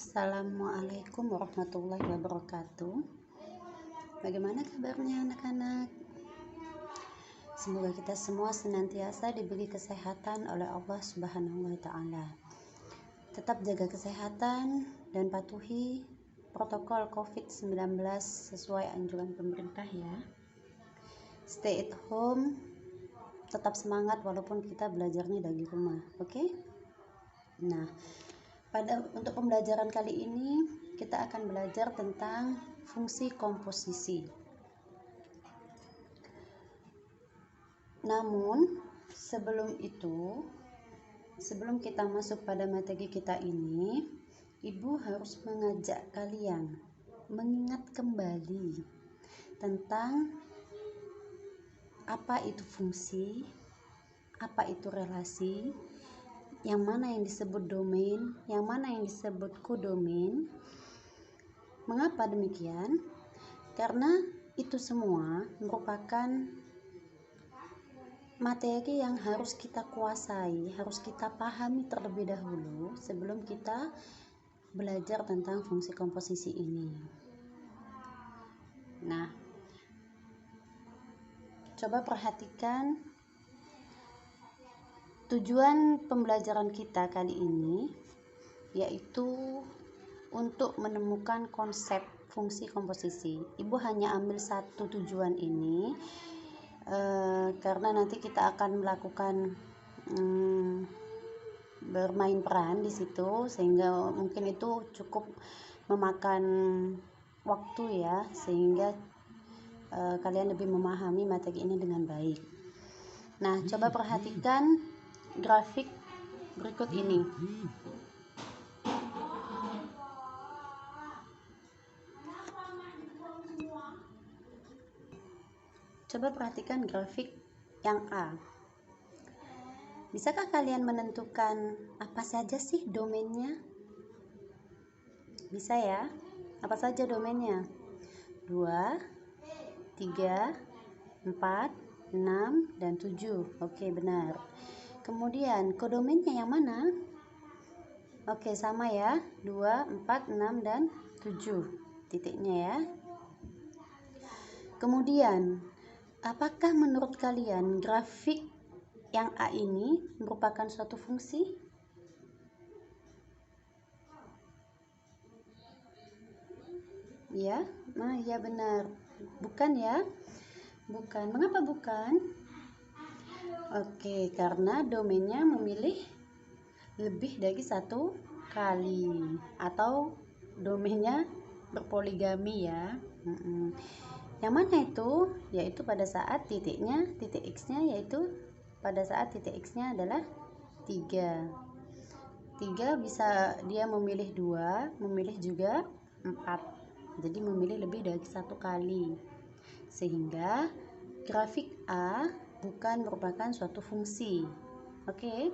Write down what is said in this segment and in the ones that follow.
Assalamualaikum warahmatullahi wabarakatuh. Bagaimana kabarnya anak-anak? Semoga kita semua senantiasa diberi kesehatan oleh Allah Subhanahu wa Ta'ala. Tetap jaga kesehatan dan patuhi protokol COVID-19 sesuai anjuran pemerintah ya. Stay at home, tetap semangat walaupun kita belajarnya dari rumah, oke? Nah, untuk pembelajaran kali ini kita akan belajar tentang fungsi komposisi. Namun sebelum kita masuk pada materi kita ini, Ibu harus mengajak kalian mengingat kembali tentang apa itu fungsi, apa itu relasi, yang mana yang disebut domain, yang mana yang disebut kodomain. Mengapa demikian? Karena itu semua merupakan materi yang harus kita kuasai, harus kita pahami terlebih dahulu sebelum kita belajar tentang fungsi komposisi ini. Nah, coba perhatikan tujuan pembelajaran kita kali ini, yaitu untuk menemukan konsep fungsi komposisi. Ibu hanya ambil satu tujuan ini karena nanti kita akan melakukan bermain peran di situ, sehingga mungkin itu cukup memakan waktu ya, sehingga kalian lebih memahami materi ini dengan baik. Nah, coba perhatikan grafik berikut ini. Coba perhatikan grafik yang A. Bisakah kalian menentukan apa saja sih domainnya? Bisa ya? Apa saja domainnya? 2, 3, 4, 6, dan 7. Oke, benar. Kemudian kodomainnya yang mana? Oke, sama ya. 2, 4, 6, dan 7 titiknya ya. Kemudian, apakah menurut kalian grafik yang A ini merupakan suatu fungsi? Ya, nah ya benar. Bukan ya? Bukan. Mengapa bukan? Oke, karena domainnya memilih lebih dari satu kali, atau domainnya berpoligami ya. Yang mana itu? Yaitu pada saat titik x-nya, yaitu pada saat titik x-nya adalah 3. 3 bisa dia memilih 2, memilih juga 4. Jadi memilih lebih dari satu kali. Sehingga grafik A bukan merupakan suatu fungsi. Oke.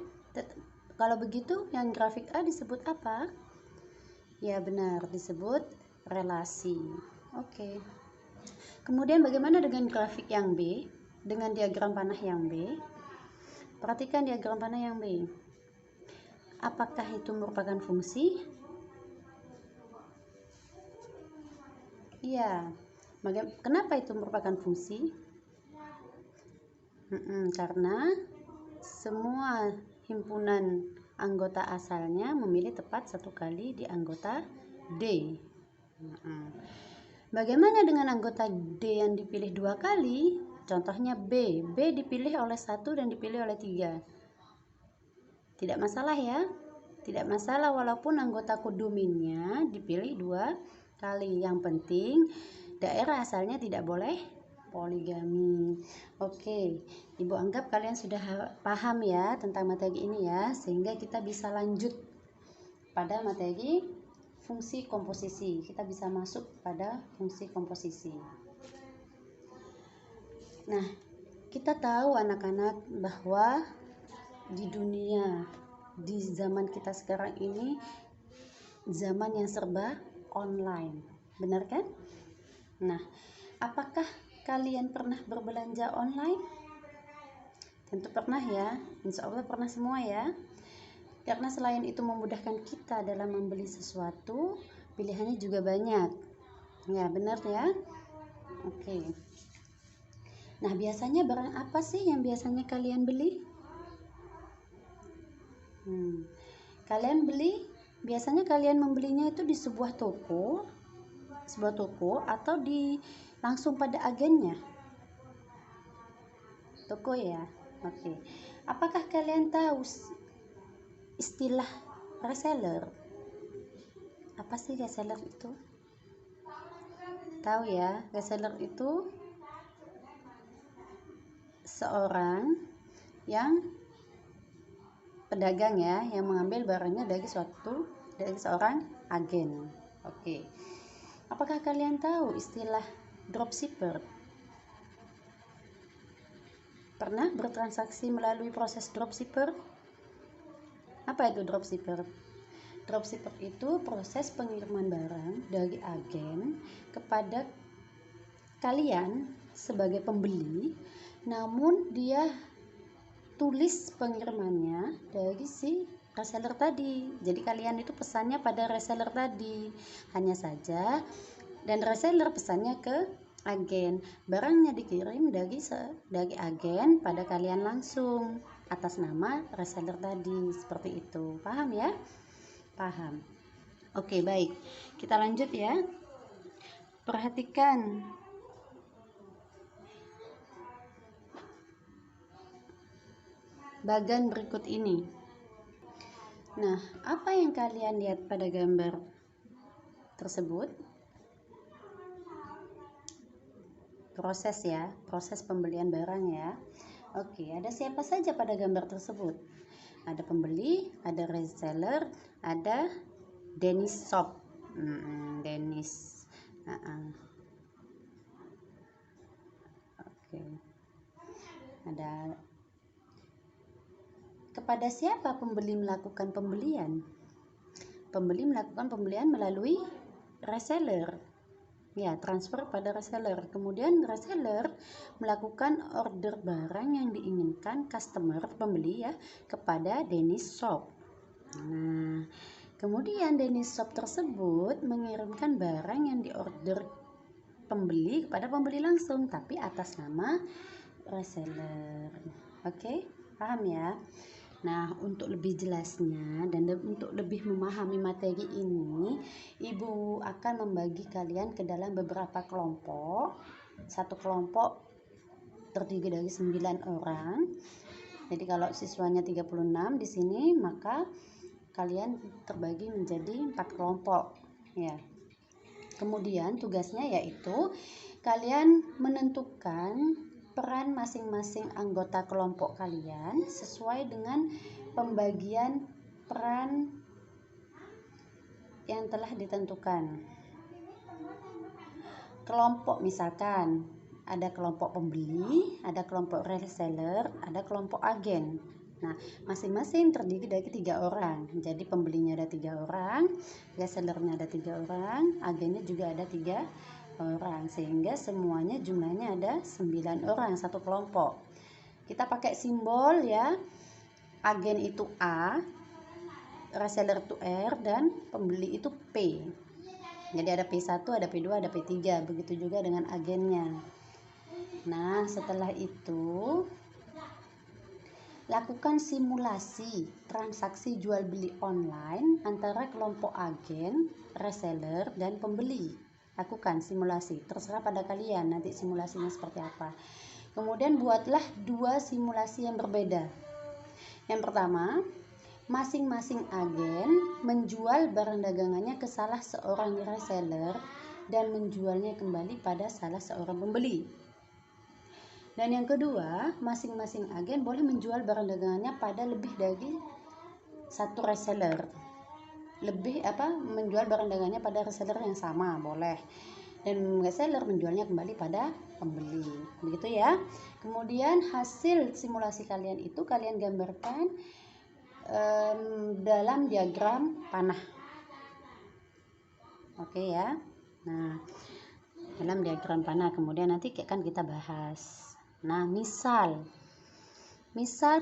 Kalau begitu, yang grafik A disebut apa? Ya benar, disebut relasi. Oke. Kemudian bagaimana dengan grafik yang B? Dengan diagram panah yang B? Perhatikan diagram panah yang B. Apakah itu merupakan fungsi? Iya. Kenapa itu merupakan fungsi? Karena semua himpunan anggota asalnya memilih tepat satu kali di anggota D. Bagaimana dengan anggota D yang dipilih 2 kali? Contohnya B. B dipilih oleh 1 dan dipilih oleh 3. Tidak masalah ya. Tidak masalah walaupun anggota kodomainnya dipilih 2 kali. Yang penting daerah asalnya tidak boleh poligami. Oke, Ibu anggap kalian sudah paham ya tentang materi ini ya, sehingga kita bisa lanjut pada materi fungsi komposisi. Kita bisa masuk pada fungsi komposisi. Nah, kita tahu anak-anak bahwa di dunia, di zaman kita sekarang ini, zaman yang serba online. Benar kan? Nah, apakah kalian pernah berbelanja online? Tentu pernah ya, insya Allah pernah semua ya. Karena selain itu memudahkan kita dalam membeli sesuatu, pilihannya juga banyak. Ya, benar ya? Oke. Nah, biasanya barang apa sih yang biasanya kalian beli? Biasanya kalian membelinya itu di sebuah toko atau langsung pada agennya? Toko ya. Oke. Apakah kalian tahu istilah reseller? Apa sih reseller itu? Tahu ya, reseller itu seorang yang pedagang ya, yang mengambil barangnya dari seorang agen. Oke. Apakah kalian tahu istilah dropshipper? Pernah bertransaksi melalui proses dropshipper? Apa itu dropshipper? Dropshipper itu proses pengiriman barang dari agen kepada kalian sebagai pembeli, namun dia tulis pengirimannya dari si reseller tadi. Jadi kalian itu pesannya pada reseller tadi. Hanya saja dan reseller pesannya ke agen. Barangnya dikirim dari agen pada kalian langsung atas nama reseller tadi. Seperti itu. Paham ya? Paham. Oke, baik. Kita lanjut ya. Perhatikan bagan berikut ini. Nah, apa yang kalian lihat pada gambar tersebut? Proses pembelian barang ya. Oke, ada siapa saja pada gambar tersebut? Ada pembeli, ada reseller, ada Dennis Shop. Dennis. Oke. Ada. Kepada siapa pembeli melakukan pembelian? Pembeli melakukan pembelian melalui reseller. Ya, transfer pada reseller. Kemudian reseller melakukan order barang yang diinginkan customer pembeli ya kepada Dennis Shop. Nah, kemudian Dennis Shop tersebut mengirimkan barang yang diorder pembeli kepada pembeli langsung, tapi atas nama reseller. Oke, paham ya? Nah, untuk lebih jelasnya dan untuk lebih memahami materi ini, Ibu akan membagi kalian ke dalam beberapa kelompok. Satu kelompok terdiri dari 9 orang. Jadi kalau siswanya 36 di sini, maka kalian terbagi menjadi 4 kelompok ya. Kemudian tugasnya yaitu kalian menentukan peran masing-masing anggota kelompok kalian sesuai dengan pembagian peran yang telah ditentukan. Kelompok misalkan ada kelompok pembeli, ada kelompok reseller, ada kelompok agen. Nah, masing-masing terdiri dari 3 orang. Jadi pembelinya ada 3 orang, resellernya ada 3 orang, agennya juga ada 3 orang, sehingga semuanya jumlahnya ada 9 orang satu kelompok. Kita pakai simbol ya. Agen itu A, reseller itu R, dan pembeli itu P. Jadi ada P1, ada P2, ada P3. Begitu juga dengan agennya. Nah, setelah itu lakukan simulasi transaksi jual beli online antara kelompok agen, reseller, dan pembeli. Lakukan simulasi, terserah pada kalian nanti simulasinya seperti apa. Kemudian buatlah 2 simulasi yang berbeda. Yang pertama, masing-masing agen menjual barang dagangannya ke salah seorang reseller dan menjualnya kembali pada salah seorang pembeli. Dan yang kedua, masing-masing agen boleh menjual barang dagangannya pada lebih dari 1 reseller. Menjual barang dagangannya pada reseller yang sama boleh, dan reseller menjualnya kembali pada pembeli, begitu ya. Kemudian hasil simulasi kalian itu kalian gambarkan dalam diagram panah. Oke ya. Nah, dalam diagram panah kemudian nanti akan kita bahas. Nah, misal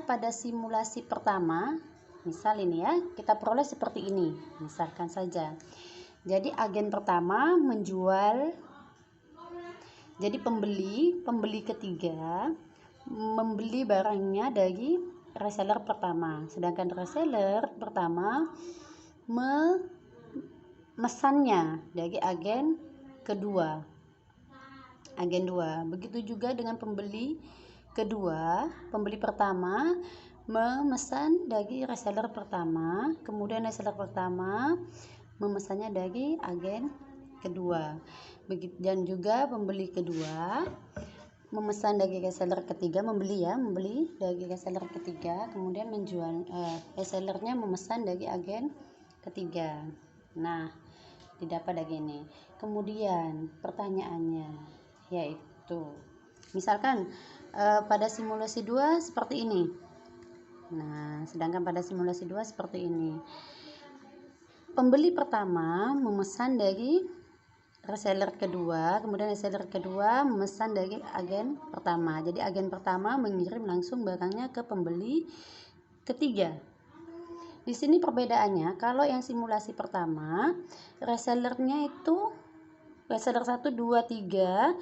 pada simulasi pertama, Misal ini ya, kita peroleh seperti ini. Misalkan saja. Jadi agen pertama menjual, jadi pembeli ketiga membeli barangnya dari reseller pertama. Sedangkan reseller pertama memesannya dari agen kedua. Agen 2. Begitu juga dengan pembeli kedua, pembeli pertama memesan dari reseller pertama, kemudian reseller pertama memesannya dari agen kedua. Begitu, dan juga pembeli kedua memesan dari reseller ketiga, membeli dari reseller ketiga, kemudian menjual, resellernya memesan dari agen ketiga. Nah, didapat dari ini. Kemudian pertanyaannya yaitu, misalkan pada simulasi 2 seperti ini. Nah, sedangkan pada simulasi 2 seperti ini. Pembeli pertama memesan dari reseller kedua, kemudian reseller kedua memesan dari agen pertama. Jadi agen pertama mengirim langsung barangnya ke pembeli ketiga. Di sini perbedaannya, kalau yang simulasi pertama, resellernya itu reseller 1, 2, 3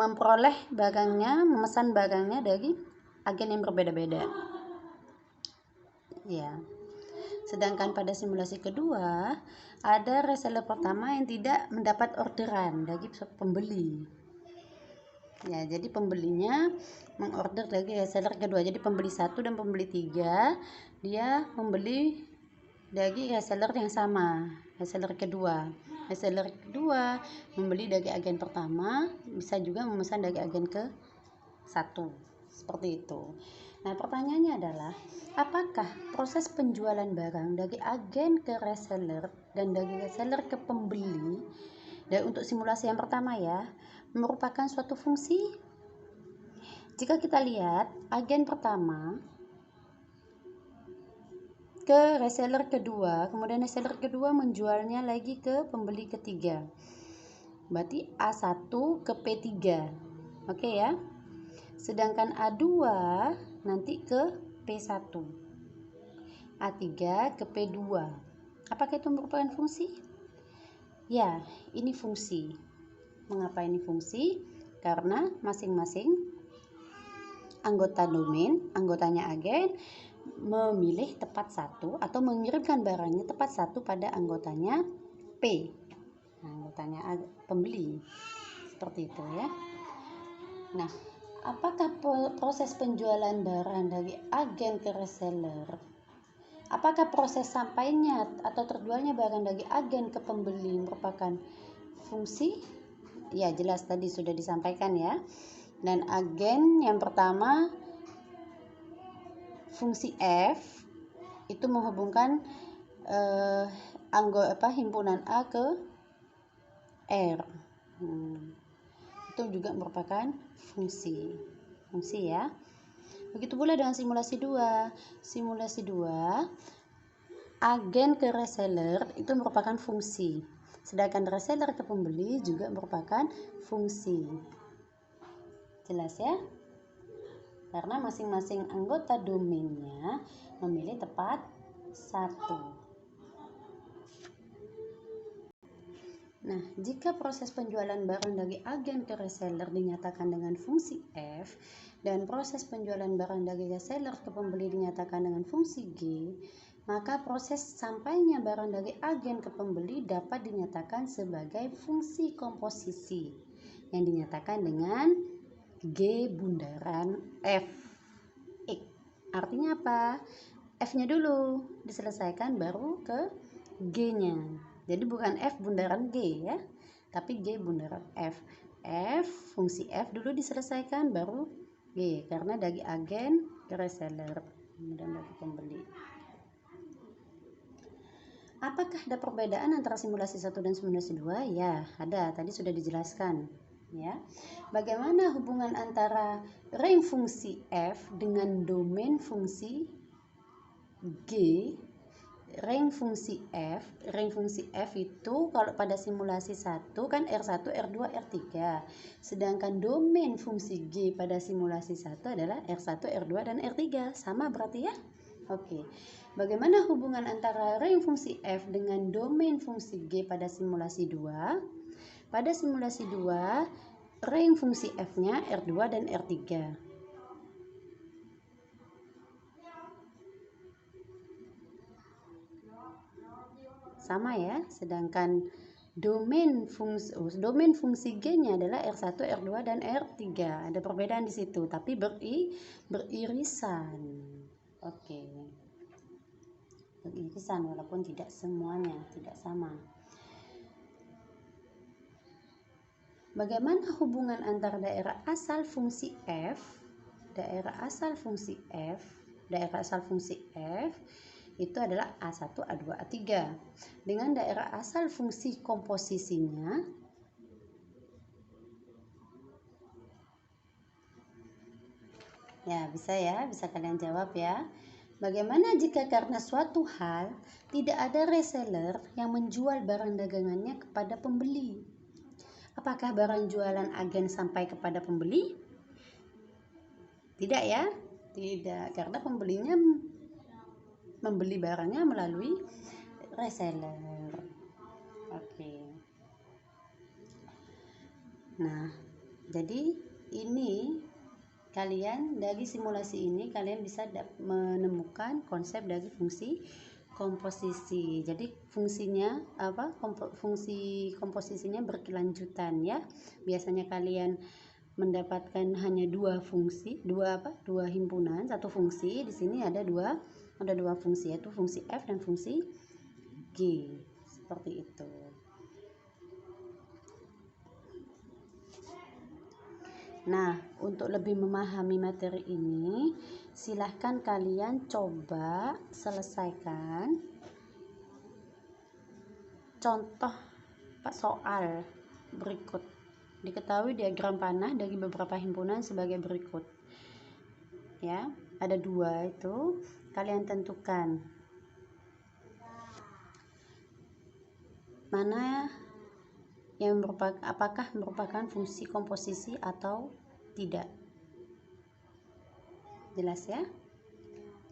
memperoleh barangnya, memesan barangnya dari agen yang berbeda-beda. Ya. Sedangkan pada simulasi kedua, ada reseller pertama yang tidak mendapat orderan dari pembeli. Ya, jadi pembelinya mengorder dari reseller kedua. Jadi pembeli 1 dan pembeli 3 dia membeli dari reseller yang sama, reseller kedua. Reseller kedua membeli dari agen pertama, bisa juga memesan dari agen ke 1. Seperti itu. Nah, pertanyaannya adalah, apakah proses penjualan barang dari agen ke reseller dan dari reseller ke pembeli, dan untuk simulasi yang pertama ya, merupakan suatu fungsi? Jika kita lihat, agen pertama ke reseller kedua, kemudian reseller kedua menjualnya lagi ke pembeli ketiga. Berarti A1 ke P3. Oke ya. Sedangkan A2 nanti ke P1. A3 ke P2. Apakah itu merupakan fungsi? Ya, ini fungsi. Mengapa ini fungsi? Karena masing-masing anggota domain, anggotanya agen, memilih tepat satu atau mengirimkan barangnya tepat satu pada anggotanya P, anggotanya pembeli. Seperti itu ya. Nah, apakah proses penjualan barang dari agen ke reseller? Apakah proses sampainya atau terjualnya barang dari agen ke pembeli merupakan fungsi? Ya, jelas tadi sudah disampaikan ya. Dan agen yang pertama, fungsi F itu menghubungkan himpunan A ke R. Itu juga merupakan fungsi ya. Begitu pula dengan simulasi 2. Simulasi 2, agen ke reseller itu merupakan fungsi. Sedangkan reseller ke pembeli juga merupakan fungsi. Jelas ya? Karena masing-masing anggota domainnya memilih tepat satu. Nah, jika proses penjualan barang dari agen ke reseller dinyatakan dengan fungsi F dan proses penjualan barang dari reseller ke pembeli dinyatakan dengan fungsi G, maka proses sampainya barang dari agen ke pembeli dapat dinyatakan sebagai fungsi komposisi yang dinyatakan dengan G bundaran F. Artinya apa? F-nya dulu diselesaikan baru ke G-nya. Jadi bukan F bundaran G ya, tapi G bundaran F. Fungsi F dulu diselesaikan baru G, karena dari agen ke reseller, kemudian dari pembeli. Apakah ada perbedaan antara simulasi 1 dan simulasi 2? Ya, ada. Tadi sudah dijelaskan. Ya. Bagaimana hubungan antara range fungsi F dengan domain fungsi G? Range fungsi F itu kalau pada simulasi 1 kan R1, R2, R3. Sedangkan domain fungsi G pada simulasi 1 adalah R1, R2 dan R3. Sama berarti ya? Oke, bagaimana hubungan antara range fungsi f dengan domain fungsi g pada simulasi 2? Pada simulasi 2, range fungsi f-nya R2 dan R3. Sama ya, sedangkan domain fungsi G-nya adalah R1, R2 dan R3. Ada perbedaan di situ, tapi beririsan. Oke. Beririsan walaupun tidak semuanya, tidak sama. Bagaimana hubungan antara daerah asal fungsi f, daerah asal fungsi f itu adalah A1, A2, A3 dengan daerah asal fungsi komposisinya ya, bisa kalian jawab ya. Bagaimana jika karena suatu hal tidak ada reseller yang menjual barang dagangannya kepada pembeli? Apakah barang jualan agen sampai kepada pembeli? Tidak ya, tidak, karena pembelinya membeli barangnya melalui reseller. Oke. Nah, jadi ini kalian dari simulasi ini kalian bisa menemukan konsep dari fungsi komposisi. Jadi fungsinya apa? Fungsi komposisinya berkelanjutan ya. Biasanya kalian mendapatkan hanya dua himpunan, satu fungsi. Di sini ada dua fungsi, yaitu fungsi f dan fungsi g. Seperti itu. Nah, untuk lebih memahami materi ini, silahkan kalian coba selesaikan contoh soal berikut. Diketahui diagram panah dari beberapa himpunan sebagai berikut. Ya, ada dua itu. Kalian tentukan mana yang apakah merupakan fungsi komposisi atau tidak. Jelas ya?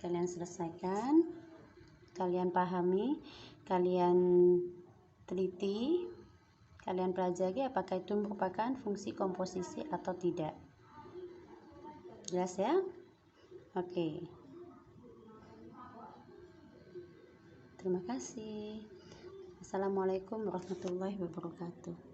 Kalian selesaikan, kalian pahami, kalian teliti, kalian pelajari apakah itu merupakan fungsi komposisi atau tidak. Jelas ya? Oke. Terima kasih. Assalamualaikum warahmatullahi wabarakatuh.